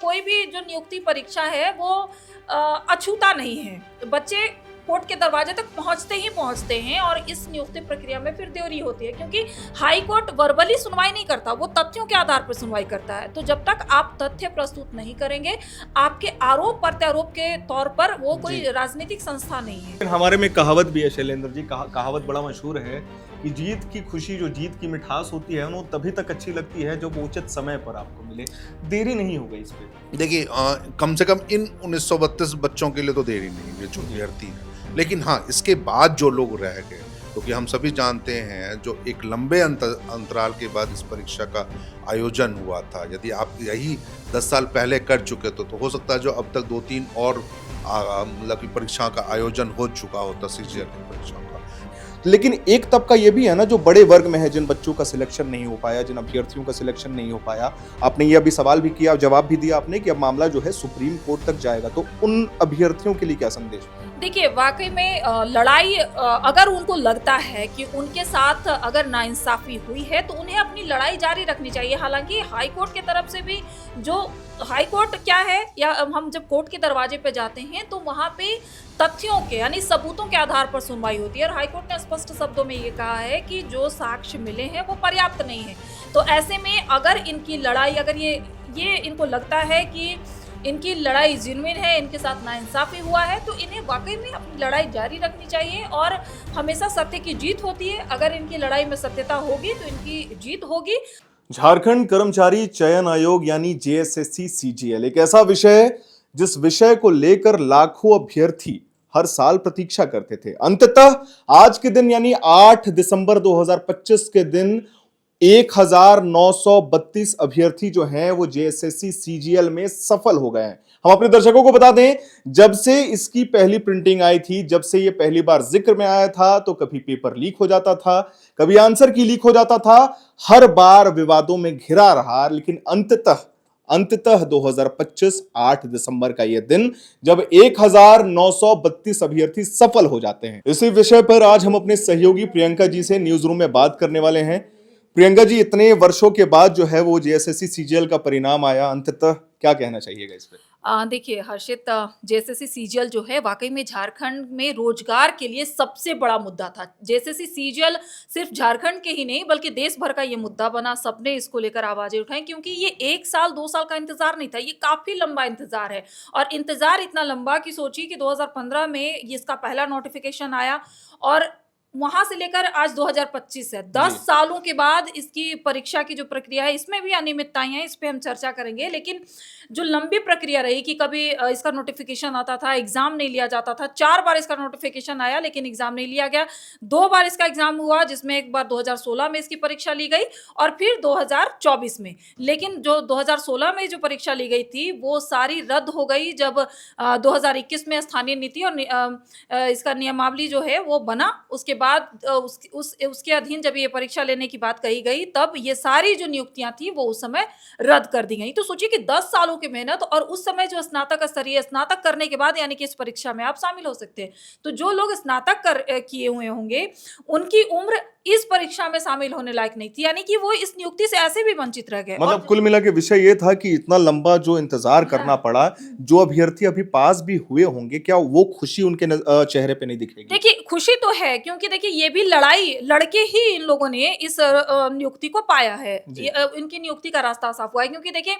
कोई भी जो नियुक्ति परीक्षा है वो अछूता नहीं है। बच्चे कोर्ट के दरवाजे तक पहुंचते ही पहुंचते हैं और इस नियुक्ति प्रक्रिया में फिर देरी होती है, क्योंकि हाई कोर्ट वर्बली सुनवाई नहीं करता, वो तथ्यों के आधार पर सुनवाई करता है। तो जब तक आप तथ्य प्रस्तुत नहीं करेंगे, आपके आरोप प्रत्यारोप के तौर पर वो कोई राजनीतिक संस्था नहीं है। हमारे में कहावत भी है शैलेंद्र जी, कहावत बड़ा मशहूर है कि जीत की खुशी, जो जीत की मिठास होती है, वो तभी तक अच्छी लगती है जब वो उचित समय पर आपको मिले। देरी नहीं हो गई इस पे। देखिए, कम से कम इन 1932 बच्चों के लिए तो देरी नहीं है जो अभ्यर्थी है, लेकिन हाँ, इसके बाद जो लोग रह गए, क्योंकि हम सभी जानते हैं जो एक लंबे अंतराल के बाद इस परीक्षा का आयोजन हुआ था, यदि आप यही 10 साल पहले कर चुके तो हो सकता है जो अब तक 2-3 और मतलब की परीक्षा का आयोजन हो चुका होता, सीजीएल की परीक्षा का। लेकिन एक तबका ये भी है ना जो बड़े वर्ग में है, जिन बच्चों का सिलेक्शन नहीं हो पाया, जिन अभ्यर्थियों का सिलेक्शन नहीं हो पाया। आपने ये अभी सवाल भी किया, जवाब भी दिया आपने कि अब मामला जो है सुप्रीम कोर्ट तक जाएगा, तो उन अभ्यर्थियों के लिए क्या संदेश? देखिए, वाकई में लड़ाई, अगर उनको लगता है कि उनके साथ अगर नाइंसाफी हुई है तो उन्हें अपनी लड़ाई जारी रखनी चाहिए। हालांकि हाई कोर्ट की तरफ से भी, जो हाई कोर्ट क्या है, या हम जब कोर्ट के दरवाजे पे जाते हैं तो वहां पे तथ्यों के यानी सबूतों के आधार पर सुनवाई होती है, और हाई कोर्ट ने स्पष्ट शब्दों में ये कहा है कि जो साक्ष्य मिले हैं वो पर्याप्त नहीं है। तो ऐसे में अगर इनकी लड़ाई, अगर ये इनको लगता है कि इनकी लड़ाई जिनविन है, इनके साथ नाइंसाफी हुआ है, तो इन्हें वाकई में अपनी लड़ाई जारी रखनी चाहिए और हमेशा सत्य की जीत होती है। अगर इनकी लड़ाई में सत्यता होगी तो इनकी जीत होगी। झारखंड कर्मचारी चयन आयोग यानी जेएसएससी सीजीएल एक ऐसा विषय है जिस विषय को लेकर लाखों अभ्यर्थी हर साल प्रतीक्षा करते थे। अंततः आज के दिन यानी 8 दिसंबर 2025 के दिन 1932 अभ्यर्थी जो हैं वो जेएसएससी सीजीएल में सफल हो गए हैं। हम अपने दर्शकों को बता दें, जब से इसकी पहली प्रिंटिंग आई थी, जब से ये पहली बार जिक्र में आया था, तो कभी पेपर लीक हो जाता था, कभी आंसर की लीक हो जाता था, हर बार विवादों में घिरा रहा। लेकिन अंततः 2025 8 दिसंबर का यह दिन जब 1932 अभ्यर्थी सफल हो जाते हैं। इसी विषय पर आज हम अपने सहयोगी प्रियंका जी से न्यूज रूम में बात करने वाले हैं। प्रियंका जी, इतने वर्षों के बाद जो है वो जेएसएससी सीजीएल का परिणाम आया, अंततः क्या कहना चाहिएगा इस पे? देखिए हर्षित, जेएसएससी सीजीएल जो है वाकई में झारखंड में रोजगार के लिए सबसे बड़ा मुद्दा था। जेएसएससी सीजीएल सिर्फ झारखंड के ही नहीं बल्कि देश भर का ये मुद्दा बना। सबने इसको लेकर आवाजें उठाई, क्योंकि ये 1 साल 2 साल का इंतजार नहीं था, ये काफी लंबा इंतजार है। और इंतजार इतना लंबा कि सोचिए कि 2015 में इसका पहला नोटिफिकेशन आया और वहां से लेकर आज 2025 है, 10 सालों के बाद इसकी परीक्षा की जो प्रक्रिया है इसमें भी अनियमितताएं हैं, इस पे हम चर्चा करेंगे। लेकिन जो लंबी प्रक्रिया रही कि कभी इसका नोटिफिकेशन आता था, एग्जाम नहीं लिया जाता था, 4 बार इसका नोटिफिकेशन आया लेकिन एग्जाम नहीं लिया गया, 2 बार इसका एग्जाम हुआ जिसमें एक बार 2016 में इसकी परीक्षा ली गई और फिर 2024 में। लेकिन जो 2016 में जो परीक्षा ली गई थी वो सारी रद्द हो गई जब 2021 में स्थानीय नीति और इसका नियमावली जो है वो बना। उसके बाद उसके अधीन जब ये परीक्षा लेने की बात कही गई, तब ये सारी जो नियुक्तियां थी वो उस समय रद्द कर दी गई। तो सोचिए कि 10 सालों की मेहनत, और उस समय जो स्नातक करने के बाद यानी कि इस परीक्षा में आप शामिल हो सकते हैं। तो जो लोग स्नातक किए हुए होंगे उनकी उम्र इस परीक्षा में शामिल होने लायक नहीं थी, यानी कि वो इस नियुक्ति से ऐसे भी वंचित रह गए। मतलब कुल मिला के विषय ये था कि इतना लंबा जो इंतजार करना पड़ा, जो अभ्यर्थी अभी पास भी हुए होंगे, क्या वो खुशी उनके चेहरे पे नहीं दिखेगी? देखिए, खुशी तो है, क्योंकि देखिए ये भी लड़ाई लड़के ही इन लोगों ने इस नियुक्ति को पाया है। इनकी नियुक्ति का रास्ता साफ हुआ है, क्योंकि देखिए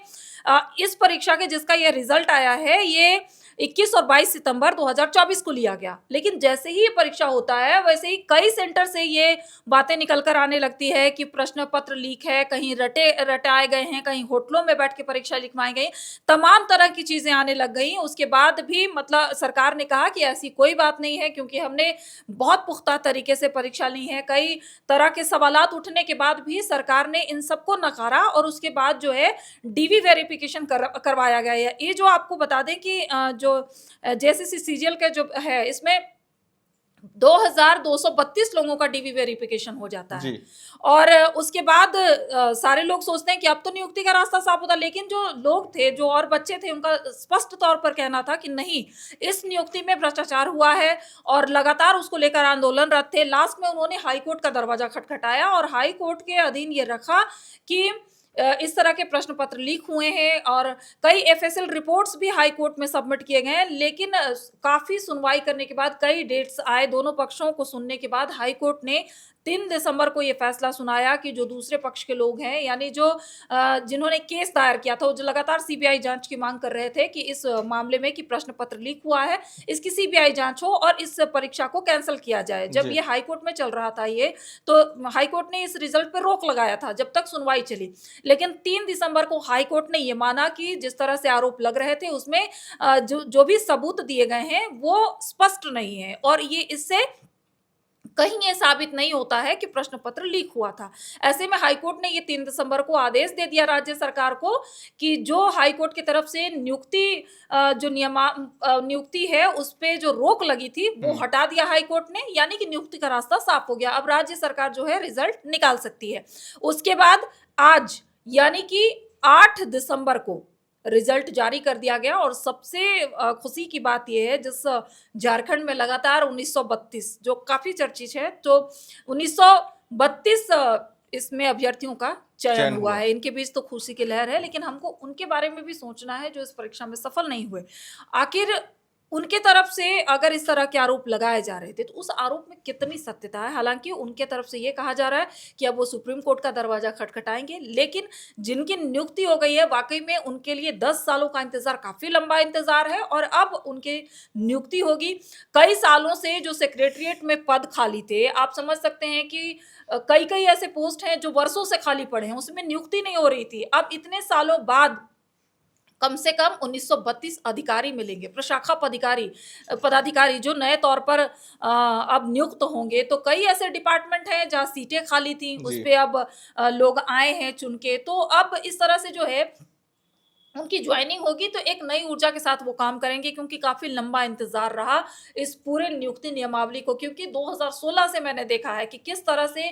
इस परीक्षा के जिसका ये रिजल्ट आया है ये 21 और 22 सितंबर 2024 को लिया गया। लेकिन जैसे ही ये परीक्षा होता है वैसे ही कई सेंटर से ये बातें निकल कर आने लगती है कि प्रश्न पत्र लीक है, कहीं रटाए गए हैं, कहीं होटलों में बैठ के परीक्षा लिखवाई गई, तमाम तरह की चीजें आने लग गई। उसके बाद भी मतलब सरकार ने कहा कि ऐसी कोई बात नहीं है, क्योंकि हमने बहुत पुख्ता तरीके से परीक्षा ली है। कई तरह के सवालात उठने के बाद भी सरकार ने इन सबको नकारा और उसके बाद जो है डीवी वेरिफिकेशन करवाया गया है। ये जो आपको बता दें कि जो जेएसएससी सीजीएल के जो है इसमें 2232 लोगों का डीवी वेरिफिकेशन हो जाता है। और उसके बाद सारे लोग सोचते हैं कि अब तो नियुक्ति का रास्ता साफ होता, लेकिन जो लोग थे, जो और बच्चे थे, उनका स्पष्ट तौर पर कहना था कि नहीं, इस नियुक्ति में भ्रष्टाचार हुआ है और लगातार उसको लेकर आंदोलनरत थे। लास्ट में उन्होंने हाई कोर्ट का दरवाजा खटखटाया और हाई कोर्ट के अधीन ये रखा कि इस तरह के प्रश्न पत्र लीक हुए हैं और कई एफएसएल रिपोर्ट्स भी हाई कोर्ट में सबमिट किए गए हैं, लेकिन काफ़ी सुनवाई करने के बाद कई डेट्स आए, दोनों पक्षों को सुनने के बाद हाई कोर्ट ने 3 दिसंबर को ये फैसला सुनाया कि जो दूसरे पक्ष के लोग हैं, यानी जो जिन्होंने केस दायर किया था, वो जो लगातार सीबीआई जांच की मांग कर रहे थे कि इस मामले में कि प्रश्न पत्र लीक हुआ है, इसकी सीबीआई जांच हो और इस परीक्षा को कैंसिल किया जाए। जब जी। ये हाई कोर्ट में चल रहा था ये, तो हाई कोर्ट ने इस रिजल्ट पर रोक लगाया था जब तक सुनवाई चली। लेकिन 3 दिसंबर को हाई कोर्ट ने ये माना कि जिस तरह से आरोप लग रहे थे उसमें जो भी सबूत दिए गए हैं वो स्पष्ट नहीं है और ये इससे कहीं ये साबित नहीं होता है कि प्रश्न पत्र लीक हुआ था। ऐसे में हाई कोर्ट ने ये 3 दिसंबर को आदेश दे दिया राज्य सरकार को कि जो हाई कोर्ट की तरफ से नियुक्ति है उस पे जो रोक लगी थी वो हटा दिया हाई कोर्ट ने, यानी कि नियुक्ति का रास्ता साफ हो गया। अब राज्य सरकार जो है रिजल्ट निकाल सकती है। उसके बाद आज यानी कि 8 दिसंबर को रिजल्ट जारी कर दिया गया और सबसे खुशी की बात यह है, जिस झारखंड में लगातार 1932 जो काफी चर्चित है, तो 1932 इसमें अभ्यर्थियों का चयन हुआ है। इनके बीच तो खुशी की लहर है, लेकिन हमको उनके बारे में भी सोचना है जो इस परीक्षा में सफल नहीं हुए। आखिर उनके तरफ से अगर इस तरह के आरोप लगाए जा रहे थे तो उस आरोप में कितनी सत्यता है। हालांकि उनके तरफ से ये कहा जा रहा है कि अब वो सुप्रीम कोर्ट का दरवाजा खटखटाएंगे, लेकिन जिनकी नियुक्ति हो गई है वाकई में उनके लिए 10 सालों का इंतजार काफी लंबा इंतजार है और अब उनकी नियुक्ति होगी। कई सालों से जो सेक्रेटरिएट में पद खाली थे, आप समझ सकते हैं कि कई ऐसे पोस्ट हैं जो वर्षों से खाली पड़े हैं, उसमें नियुक्ति नहीं हो रही थी। अब इतने सालों बाद कम से कम 1932 अधिकारी मिलेंगे, प्रशाखा पदाधिकारी जो नए तौर पर अब नियुक्त होंगे। तो कई ऐसे डिपार्टमेंट हैं जहाँ सीटें खाली थी, उस पे अब लोग आए हैं चुन के। तो अब इस तरह से जो है उनकी ज्वाइनिंग होगी तो एक नई ऊर्जा के साथ वो काम करेंगे, क्योंकि काफी लंबा इंतजार रहा इस पूरे नियुक्ति नियमावली को। क्योंकि 2016 से मैंने देखा है कि किस तरह से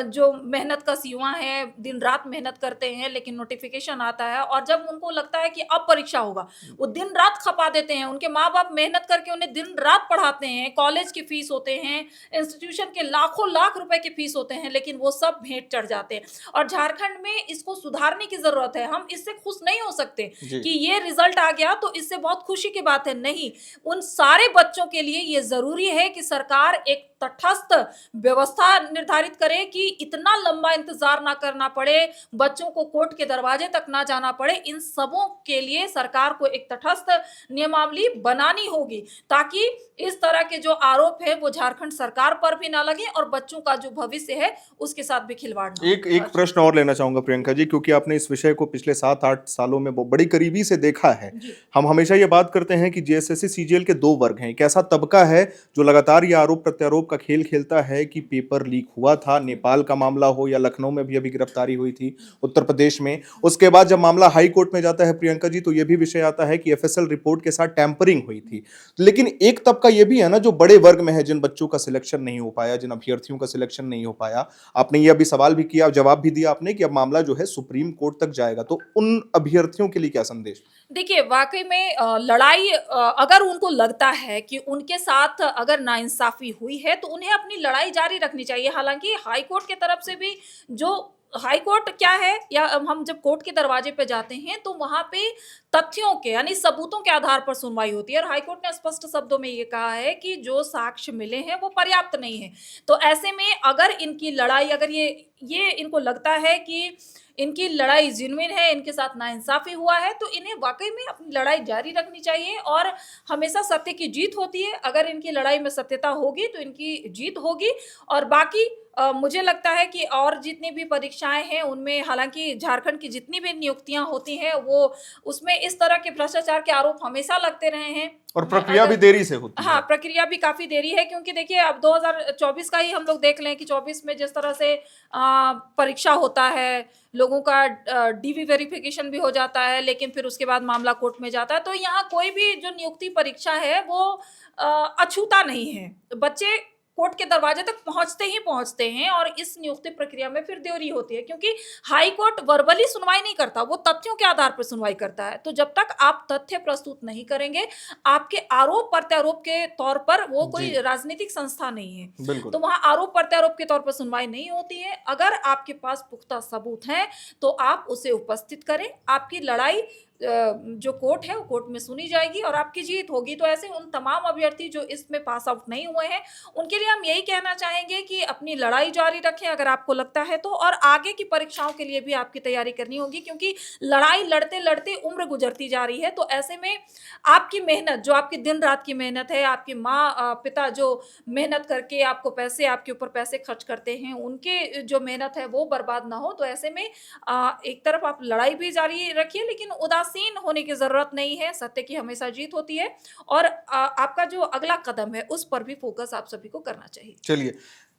जो मेहनतकश युवा हैं दिन रात मेहनत करते हैं, लेकिन नोटिफिकेशन आता है और जब उनको लगता है कि अब परीक्षा होगा, वो दिन रात खपा देते हैं। उनके माँ बाप मेहनत करके उन्हें दिन रात पढ़ाते हैं, कॉलेज की फीस होते हैं, इंस्टीट्यूशन के लाखों लाख रुपए की फीस होते हैं, लेकिन वो सब भेंट चढ़ जाते हैं। और झारखंड में इसको सुधारने की जरूरत है। हम इससे खुश नहीं हो सकते कि ये रिजल्ट आ गया तो इससे बहुत खुशी की बात है, नहीं। उन सारे बच्चों के लिए ये जरूरी है कि सरकार एक तटस्थ व्यवस्था निर्धारित करे कि इतना लंबा इंतजार ना करना पड़े, बच्चों को कोर्ट के दरवाजे तक ना जाना पड़े। इन सबों के लिए सरकार को एक तटस्थ नियमावली बनानी होगी, ताकि इस तरह के जो आरोप है वो झारखंड सरकार पर भी ना लगे और बच्चों का जो भविष्य है उसके साथ भी खिलवाड़ ना। एक प्रश्न और लेना चाहूंगा प्रियंका जी, क्योंकि आपने इस विषय को पिछले 7-8 सालों में बड़ी करीबी से देखा है। हम हमेशा ये बात करते हैं कि जेएसएससी सीजीएल के 2 वर्ग हैं। एक ऐसा तबका है जो लगातार ये आरोप प्रत्यारोप का खेल खेलता है कि पेपर लीक हुआ था, नेपाल का मामला हो या लखनऊ में भी अभी गिरफ्तारी हुई थी उत्तर प्रदेश में। उसके बाद जब मामला हाई कोर्ट में जाता है प्रियंका जी, तो ये भी विषय आता है कि एफएसएल रिपोर्ट के साथ टैंपरिंग हुई थी। लेकिन एक तबका ये भी है ना जो बड़े वर्ग में है, जिन बच्चों का सिलेक्शन नहीं हो पाया, जिन अभ्यर्थियों का सिलेक्शन नहीं हो पाया। आपने ये अभी सवाल भी किया, जवाब भी दिया आपने कि अब मामला जो है सुप्रीम कोर्ट तक जाएगा, तो उन अभ्यर्थियों के लिए क्या संदेश? देखिए, वाकई में लड़ाई अगर उनको लगता है कि उनके साथ अगर नाइंसाफी हुई है तो उन्हें अपनी लड़ाई जारी रखनी चाहिए। हालांकि हाई कोर्ट की तरफ से भी जो हाई कोर्ट क्या है, या हम जब कोर्ट के दरवाजे पे जाते हैं तो वहां पे तथ्यों के यानी सबूतों के आधार पर सुनवाई होती है और हाई कोर्ट ने स्पष्ट शब्दों में ये कहा है कि जो साक्ष्य मिले हैं वो पर्याप्त नहीं है। तो ऐसे में अगर इनकी लड़ाई, अगर ये इनको लगता है कि इनकी लड़ाई जिन्विन है, इनके साथ नाइंसाफी हुआ है, तो इन्हें वाकई में अपनी लड़ाई जारी रखनी चाहिए और हमेशा सत्य की जीत होती है। अगर इनकी लड़ाई में सत्यता होगी तो इनकी जीत होगी। और बाकी मुझे लगता है कि और जितनी भी परीक्षाएं हैं उनमें, हालांकि झारखंड की जितनी भी नियुक्तियां होती हैं वो उसमें इस तरह के भ्रष्टाचार के आरोप हमेशा लगते रहे हैं और प्रक्रिया भी देरी से होती है। हाँ, प्रक्रिया भी काफी देरी है, क्योंकि देखिए अब 2024 का ही हम लोग देख लें कि 24 में जिस तरह से परीक्षा होता है, लोगों का डीवी वेरिफिकेशन भी हो जाता है, लेकिन फिर उसके बाद मामला कोर्ट में जाता है। तो यहाँ कोई भी जो नियुक्ति परीक्षा है वो अछूता नहीं है। बच्चे कोर्ट के दरवाजे तक पहुंचते हैं और इस नियुक्ति प्रक्रिया में फिर देरी होती है, क्योंकि हाई कोर्ट वर्बली सुनवाई नहीं करता, वो तथ्यों के आधार पर सुनवाई करता है। तो जब तक आप तथ्य प्रस्तुत नहीं करेंगे, आपके आरोप प्रत्यारोप के तौर पर, वो कोई जी राजनीतिक संस्था नहीं है, बिल्कुल। तो वहां आरोप प्रत्यारोप के तौर पर सुनवाई नहीं होती है। अगर आपके पास पुख्ता सबूत हैं तो आप उसे उपस्थित करें, आपकी लड़ाई जो कोर्ट है वो कोर्ट में सुनी जाएगी और आपकी जीत होगी। तो ऐसे उन तमाम अभ्यर्थी जो इसमें पास आउट नहीं हुए हैं, उनके लिए हम यही कहना चाहेंगे कि अपनी लड़ाई जारी रखें अगर आपको लगता है तो, और आगे की परीक्षाओं के लिए भी आपकी तैयारी करनी होगी, क्योंकि लड़ाई लड़ते लड़ते उम्र गुजरती जा रही है। तो ऐसे में आपकी मेहनत, जो आपकी दिन रात की मेहनत है, आपकी माँ पिता जो मेहनत करके आपको पैसे, आपके ऊपर पैसे खर्च करते हैं, उनके जो मेहनत है वो बर्बाद ना हो। तो ऐसे में एक तरफ आप लड़ाई भी जारी रखिए, लेकिन उदासीन होने की जरूरत नहीं है। सत्य की हमेशा जीत होती है और आपका जो अगला कदम है उस पर भी फोकस आप सभी को करना चाहिए। चलिए,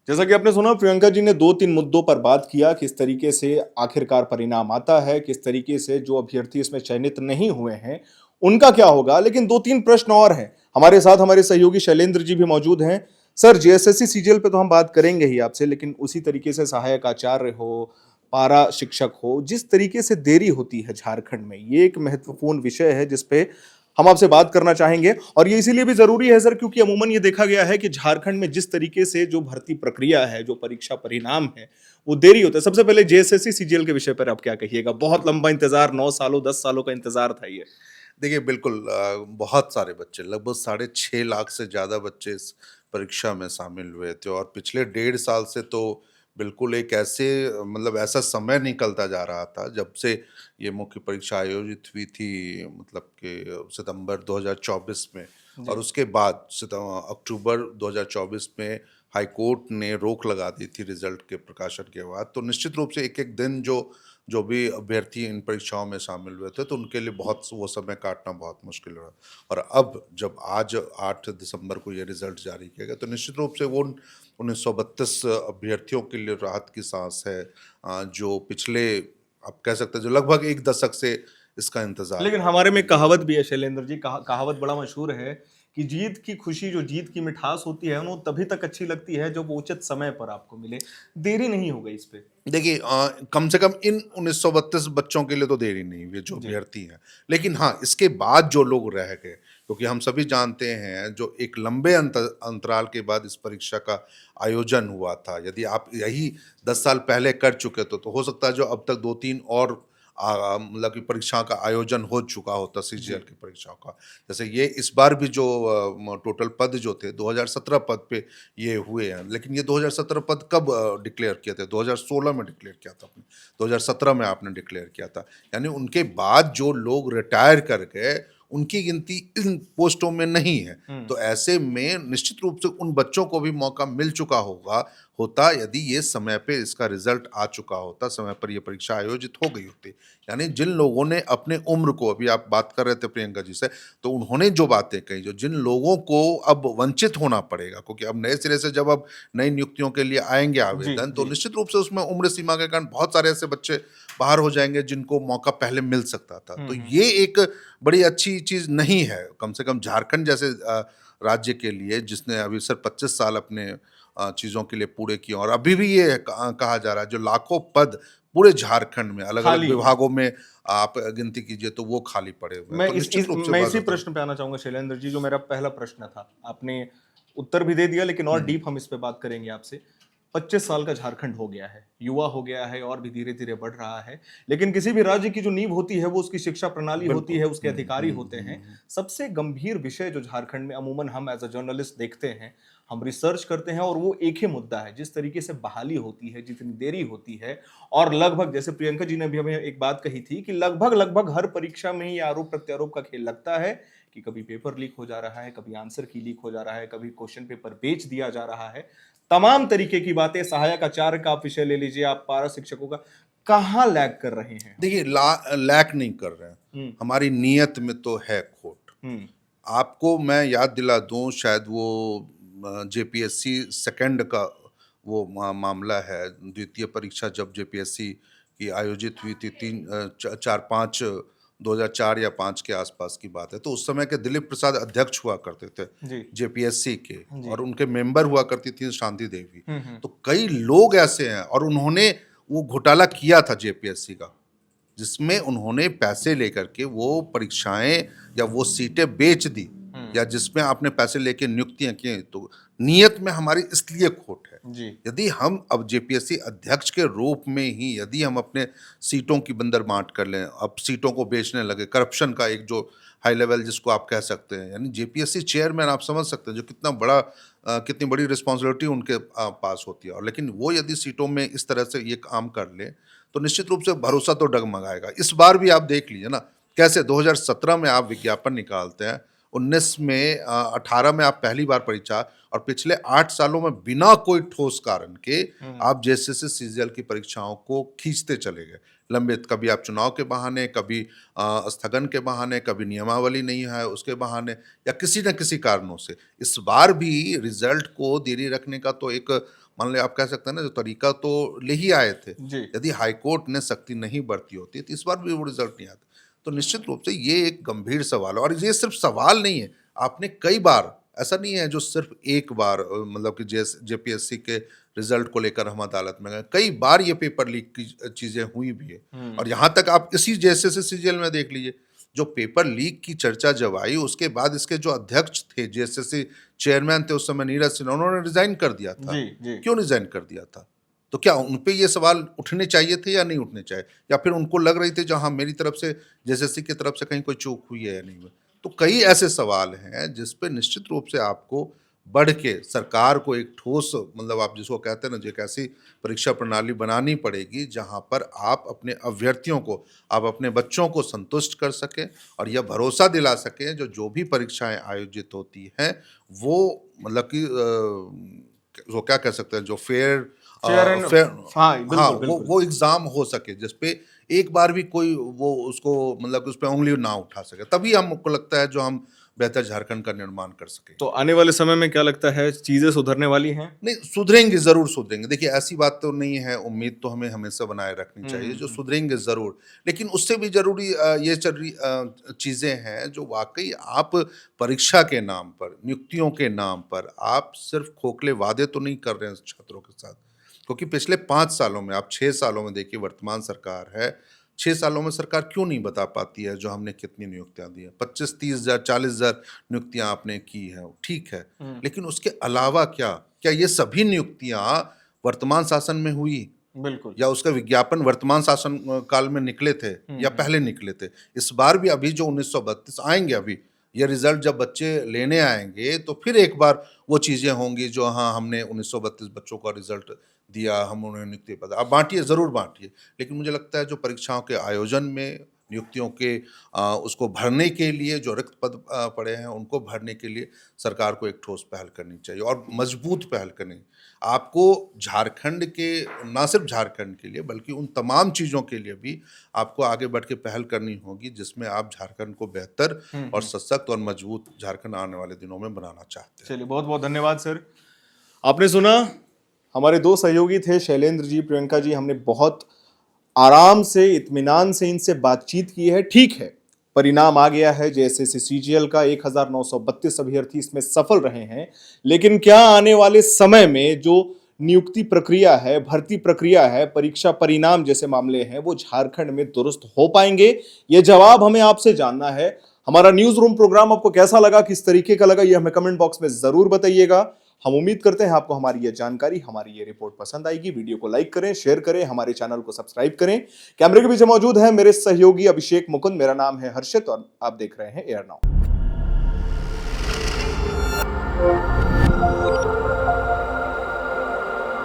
जैसा कि आपने सुना, प्रियंका जी ने 2-3 मुद्दों पर बात किया, किस तरीके से आखिरकार परिणाम आता है, किस तरीके से जो अभ्यर्थी इसमें चयनित नहीं हुए हैं उनका क्या होगा। लेकिन 2-3 प्रश्न और हैं। हमारे साथ हमारे सहयोगी शैलेंद्र जी भी मौजूद हैं। सर, जेएसएससी सीजीएल पे तो हम बात करेंगे ही आपसे, लेकिन उसी तरीके से सहायक आचार्य हो, पारा शिक्षक हो, जिस तरीके से देरी होती है झारखंड में, ये एक महत्वपूर्ण विषय है जिसपे हम आपसे बात करना चाहेंगे। और ये इसीलिए भी जरूरी है सर, क्योंकि अमूमन ये देखा गया है कि झारखंड में जिस तरीके से जो भर्ती प्रक्रिया है, जो परीक्षा परिणाम है, वो देरी होता है। सबसे पहले जेएसएससी सीजीएल के विषय पर आप क्या कहिएगा? बहुत लंबा इंतजार, 9 सालों 10 सालों का इंतजार था ये। देखिए बिल्कुल बहुत सारे बच्चे, लगभग 6.5 लाख से ज़्यादा बच्चे इस परीक्षा में शामिल हुए थे और पिछले 1.5 साल से तो बिल्कुल एक ऐसे मतलब ऐसा समय निकलता जा रहा था जब से ये मुख्य परीक्षा आयोजित हुई थी, मतलब कि सितंबर 2024 में। और उसके बाद अक्टूबर 2024 में हाई कोर्ट ने रोक लगा दी थी रिजल्ट के प्रकाशन के बाद। तो निश्चित रूप से एक एक दिन जो जो भी अभ्यर्थी इन परीक्षाओं में शामिल हुए थे तो उनके लिए बहुत वो समय काटना बहुत मुश्किल रहा। और अब जब आज 8 दिसंबर को ये रिजल्ट जारी किया गया तो निश्चित रूप से वो 1932 अभ्यर्थियों के लिए राहत की सांस है, जो पिछले, आप कह सकते हैं, जो लगभग एक दशक से इसका इंतजार। लेकिन हमारे में कहावत भी है शैलेंद्र जी, कहावत बड़ा मशहूर है कि जीत की खुशी, जो जीत की मिठास होती है, वो तभी तक अच्छी लगती है जब वो उचित समय पर आपको मिले। देरी नहीं हो गई इस पे। देखिए कम से कम इन 1932 बच्चों के लिए तो देरी नहीं हुई जो जी अभ्यर्थी हैं, लेकिन हाँ इसके बाद जो लोग रह गए, क्योंकि हम सभी जानते हैं जो एक लंबे अंतराल के बाद इस परीक्षा का आयोजन हुआ था। यदि आप यही 10 साल पहले कर चुके तो हो सकता है जो अब तक 2-3 और मतलब कि परीक्षाओं का आयोजन हो चुका होता सीजीएल की परीक्षाओं का। जैसे ये इस बार भी जो टोटल पद जो थे 2017 पद पे ये हुए हैं, लेकिन ये 2017 पद कब डिक्लेयर किए थे? 2016 में डिक्लेयर किया था आपने, 2017 में आपने डिक्लेयर किया था। यानी उनके बाद जो लोग रिटायर कर गए उनकी गिनती इन पोस्टों में नहीं है। तो ऐसे में निश्चित रूप से उन बच्चों को भी मौका मिल चुका होता यदि ये समय पे इसका रिजल्ट आ चुका होता, समय पर ये परीक्षा आयोजित हो गई होती। यानी जिन लोगों ने अपने उम्र को, अभी आप बात कर रहे थे प्रियंका जी से, तो उन्होंने जो बातें कही, जो जिन लोगों को अब वंचित होना पड़ेगा, क्योंकि अब नए सिरे से जब अब नई नियुक्तियों के लिए आएंगे आवेदन, तो निश्चित रूप से उसमें उम्र सीमा के कारण बहुत सारे ऐसे बच्चे बाहर हो जाएंगे जिनको मौका पहले मिल सकता था। तो ये एक बड़ी अच्छी चीज नहीं है, कम से कम झारखंड जैसे राज्य के लिए, जिसने अभी सिर्फ 25 साल अपने चीजों के लिए पूरे किए। और अभी भी ये कहा जा रहा है जो लाखों पद पूरे झारखंड में अलग अलग विभागों में आप गिनती कीजिए तो वो खाली पड़े हुए। मैं तो निश्चित रूप से मैं इसी प्रश्न पे आना चाहूंगा शैलेंद्र जी, जो मेरा पहला प्रश्न था, आपने उत्तर भी दे दिया, लेकिन और डीप हम इस पे बात करेंगे आपसे। 25 साल का झारखंड हो गया है, युवा हो गया है और भी धीरे धीरे बढ़ रहा है। लेकिन किसी भी राज्य की जो नींव होती है वो उसकी शिक्षा प्रणाली होती है, उसके अधिकारी होते हैं। सबसे गंभीर विषय जो झारखंड में अमूमन हम एज अ जर्नलिस्ट देखते हैं, हम रिसर्च करते हैं, और वो एक ही मुद्दा है, जिस तरीके से बहाली होती है, जितनी देरी होती है। और लगभग, जैसे प्रियंका जी ने भी हमें एक बात कही थी कि लगभग हर परीक्षा में ही आरोप प्रत्यारोप का खेल लगता है कि कभी पेपर लीक हो जा रहा है, कभी आंसर की लीक हो जा रहा है, कभी क्वेश्चन पेपर बेच दिया जा रहा है, तमाम तरीके की बातें। सहायक आचार्य का आप विषय ले लीजिए, आप पारा शिक्षकों का, कहाँ लैग कर रहे हैं? देखिए लैक नहीं कर रहे हैं, हमारी नीयत में तो है खोट। आपको मैं याद दिला दूं, शायद वो जेपीएससी सेकंड का वो मामला है, द्वितीय परीक्षा जब जेपीएससी की आयोजित हुई थी 4-5 2004 या 5 के आसपास की बात है। तो उस समय के दिलीप प्रसाद अध्यक्ष हुआ करते थे जी जेपीएससी के, जी। और उनके मेंबर हुआ करती थी शांति देवी। हम्म। तो कई लोग ऐसे हैं, और उन्होंने वो घोटाला किया था जेपीएससी का, जिसमें उन्होंने पैसे लेकर के वो परीक्षाएं या वो सीटें बेच दी, या जिसमें आपने पैसे लेके नियुक्तियां की। तो नियत में हमारी इसलिए खोट है। जी यदि हम अब जेपीएससी अध्यक्ष के रूप में ही यदि हम अपने सीटों की बंदर बांट कर लें, अब सीटों को बेचने लगे, करप्शन का एक जो हाई लेवल जिसको आप कह सकते हैं, यानी जेपीएससी चेयरमैन आप समझ सकते हैं जो कितना बड़ा कितनी बड़ी रिस्पॉन्सिबिलिटी उनके पास होती है। और लेकिन वो यदि सीटों में इस तरह से ये काम कर ले तो निश्चित रूप से भरोसा तो डगमगाएगा। इस बार भी आप देख लीजिए ना, कैसे 2017 में आप विज्ञापन निकालते हैं, 19 में 18 में आप पहली बार परीक्षा, और पिछले 8 सालों में बिना कोई ठोस कारण के आप जेएसएससी सीजीएल की परीक्षाओं को खींचते चले गए लंबित। कभी आप चुनाव के बहाने, कभी स्थगन के बहाने, कभी नियमावली नहीं है उसके बहाने, या किसी न किसी कारणों से। इस बार भी रिजल्ट को देरी रखने का तो एक, मान लो आप कह सकते हैं ना, जो तरीका तो ले ही आए थे। यदि हाईकोर्ट ने सख्ती नहीं बरती होती तो इस बार भी वो रिजल्ट नहीं आता। तो निश्चित रूप से ये एक गंभीर सवाल है, और ये सिर्फ सवाल नहीं है, आपने कई बार, ऐसा नहीं है जो सिर्फ एक बार, मतलब कि जेपीएससी के रिजल्ट को लेकर हम अदालत में गए, कई बार ये पेपर लीक की चीजें हुई भी है। और यहाँ तक आप इसी जेएसएससी सीजीएल में देख लीजिए, जो पेपर लीक की चर्चा जब आई उसके बाद इसके जो अध्यक्ष थे, जेएसएससी चेयरमैन थे उस समय, नीरज सिन्हा, उन्होंने रिजाइन कर दिया था। क्यों रिजाइन कर दिया था? तो क्या उन पे ये सवाल उठने चाहिए थे या नहीं उठने चाहिए, या फिर उनको लग रही थी जहां मेरी तरफ से, जेएसएससी की तरफ से कहीं कोई चूक हुई है या नहीं हुई? तो कई ऐसे सवाल हैं जिस पे निश्चित रूप से आपको बढ़ के सरकार को एक ठोस, मतलब आप जिसको कहते हैं ना, जो एक ऐसी परीक्षा प्रणाली बनानी पड़ेगी जहां पर आप अपने अभ्यर्थियों को, आप अपने बच्चों को संतुष्ट कर सकें, और यह भरोसा दिला सकें जो भी परीक्षाएं आयोजित होती हैं वो, मतलब कि वो क्या कह सकते हैं, जो फेयर वो एग्जाम हो सके, जिसपे एक बार भी कोई वो उसको, मतलब उस पर उंगली ना उठा सके। तभी हमको लगता है जो हम बेहतर झारखंड का निर्माण कर सके। तो आने वाले समय में क्या लगता है, चीजें सुधरने वाली हैं? नहीं, सुधरेंगे, जरूर सुधरेंगे। देखिए, ऐसी बात तो नहीं है, उम्मीद तो हमें हमेशा बनाए रखनी चाहिए, जो सुधरेंगे जरूर। लेकिन उससे भी जरूरी ये चीजें हैं जो वाकई आप परीक्षा के नाम पर, नियुक्तियों के नाम पर आप सिर्फ खोखले वादे तो नहीं कर रहे हैं छात्रों के साथ। क्योंकि पिछले 5 सालों में, आप 6 सालों में देखिए, वर्तमान सरकार है, 6 सालों में सरकार क्यों नहीं बता पाती है जो हमने कितनी नियुक्तियां दी हैं? 25, 30 हजार, 40 हजार नियुक्तियां आपने की हैं, ठीक है, लेकिन उसके अलावा क्या ये सभी नियुक्तियां वर्तमान शासन में हुई? बिल्कुल। या उसका विज्ञापन वर्तमान शासन काल में निकले थे या पहले निकले थे? इस बार भी अभी जो 1932 आएंगे, अभी ये रिजल्ट जब बच्चे लेने आएंगे तो फिर एक बार वो चीजें होंगी जो, हाँ, हमने 1932 बच्चों का रिजल्ट दिया, हम उन्हें नियुक्ति पद, आप बांटिए, जरूर बांटिए। लेकिन मुझे लगता है जो परीक्षाओं के आयोजन में, नियुक्तियों के उसको भरने के लिए जो रिक्त पद पड़े हैं उनको भरने के लिए सरकार को एक ठोस पहल करनी चाहिए, और मजबूत पहल करनी। आपको झारखंड के, ना सिर्फ झारखंड के लिए बल्कि उन तमाम चीज़ों के लिए भी आपको आगे बढ़ के पहल करनी होगी जिसमें आप झारखंड को बेहतर और सशक्त और मजबूत झारखंड आने वाले दिनों में बनाना चाहते हैं। चलिए, बहुत बहुत धन्यवाद सर। आपने सुना, हमारे 2 सहयोगी थे, शैलेंद्र जी, प्रियंका जी। हमने बहुत आराम से, इत्मीनान से इनसे बातचीत की है। ठीक है, परिणाम आ गया है जेएसएससी सीजीएल का, 1932 अभ्यर्थी इसमें सफल रहे हैं। लेकिन क्या आने वाले समय में जो नियुक्ति प्रक्रिया है, भर्ती प्रक्रिया है, परीक्षा परिणाम जैसे मामले हैं, वो झारखंड में दुरुस्त हो पाएंगे? ये जवाब हमें आपसे जानना है। हमारा न्यूज रूम प्रोग्राम आपको कैसा लगा, किस तरीके का लगा, ये हमें कमेंट बॉक्स में जरूर बताइएगा। हम उम्मीद करते हैं आपको हमारी ये जानकारी, हमारी ये रिपोर्ट पसंद आएगी। वीडियो को लाइक करें, शेयर करें, हमारे चैनल को सब्सक्राइब करें। कैमरे के पीछे मौजूद है मेरे सहयोगी अभिषेक मुकुंद, मेरा नाम है हर्षित और आप देख रहे हैं एयर नाउ।